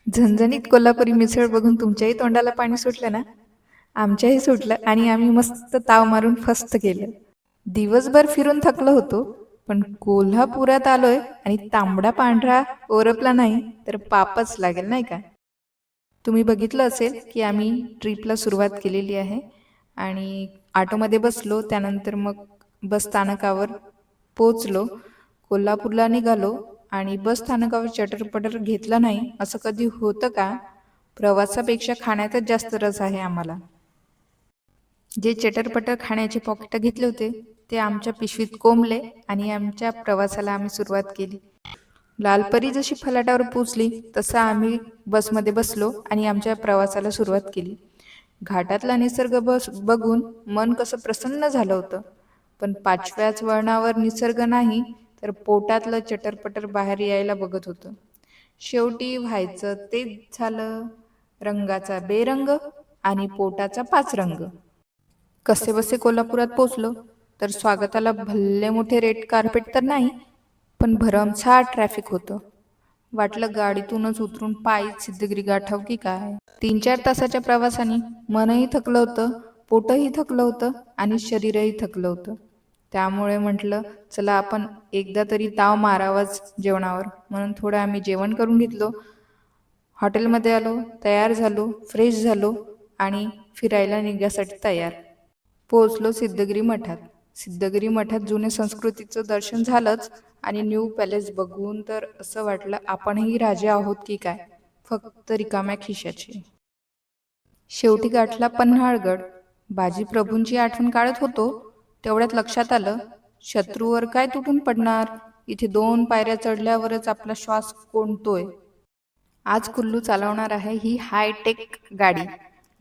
झणझणीत कोल्हापुरी मिसळ बघून तुमच्याही तोंडाला पाणी सुटलं ना? आमच्याही सुटलं आणि आम्ही मस्त ताव मारून फस्त केलं. दिवसभर फिरून थकलो होतो, पण कोल्हापुरात आलोय आणि तांबडा पांढरा ओरपला नाही तर पापच लागेल नाही का? तुम्ही बघितलं असेल की आम्ही ट्रिपला सुरुवात केलेली आहे आणि ऑटोमध्ये बसलो. त्यानंतर मग बस स्थानकावर पोचलो. कोल्हापूरला निघालो आणि बस स्थानकावर चटरपटर घेतलं नाही असं कधी होतं का? प्रवासापेक्षा खाण्यातच जास्त रस आहे आम्हाला. जे चटरपटर खाण्याचे पॉकेट घेतले होते ते आमच्या पिशवीत कोंबले आणि आमच्या प्रवासाला आम्ही सुरुवात केली. लालपरी जशी फलाटावर पोचली तसं आम्ही बसमध्ये बसलो आणि आमच्या प्रवासाला सुरुवात केली. घाटातला निसर्ग बस बघून मन कसं प्रसन्न झालं होतं. पण पाचव्याच वळणावर निसर्ग नाही तर पोटातलं चटरपटर बाहेर यायला बघत होतं. शेवटी व्हायचं तेच झालं. रंगाचा बेरंग आणि पोटाचा पाच रंग. कसेबसे कोल्हापुरात पोचलो तर स्वागताला भल्ले मोठे रेड कार्पेट तर नाही, पण भरमसाठ ट्रॅफिक होतं. वाटलं गाडीतूनच उतरून पायीच सिद्धगिरी गाठाव की काय. 3-4 तासाच्या प्रवासाने मनही थकलं होतं, पोटही थकलं होतं आणि शरीरही थकलं होतं. त्यामुळे म्हटलं चला आपण एकदा तरी ताव मारावाच जेवणावर, म्हणून थोडं आम्ही जेवण करून घेतलो. हॉटेलमध्ये आलो, तयार झालो, फ्रेश झालो आणि फिरायला निघण्यासाठी तयार. पोहोचलो सिद्धगिरी मठात. सिद्धगिरी मठात जुने संस्कृतीचं दर्शन झालंच आणि न्यू पॅलेस बघून तर असं वाटलं आपणही राजे आहोत की काय, फक्त रिकाम्या खिशाचे. शेवटी गाठला पन्हाळगड. बाजी प्रभूंची आठवण काढत होतो तेवढ्यात लक्षात आलं, शत्रूवर काय तुटून पडणार, इथे 2 पायऱ्या चढल्यावरच आपला श्वास कोंडतोय. आज कुल्लू चालवणार आहे ही हायटेक गाडी.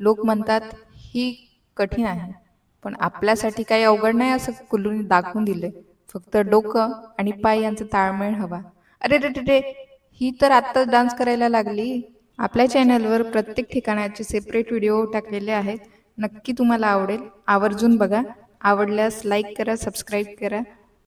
लोक म्हणतात ही कठीण आहे, पण आपल्यासाठी काही अवघड नाही असं कुल्लूने दाखवून दिले. फक्त डोकं आणि पाय यांचा ताळमेळ हवा. अरे रे रे रे, ही तर आत्ताच डान्स करायला लागली. आपल्या चॅनलवर प्रत्येक ठिकाणाचे सेपरेट व्हिडिओ टाकलेले आहेत. नक्की तुम्हाला आवडेल. आवर्जून बघा. आवडल्यास लाईक करा, सबस्क्राईब करा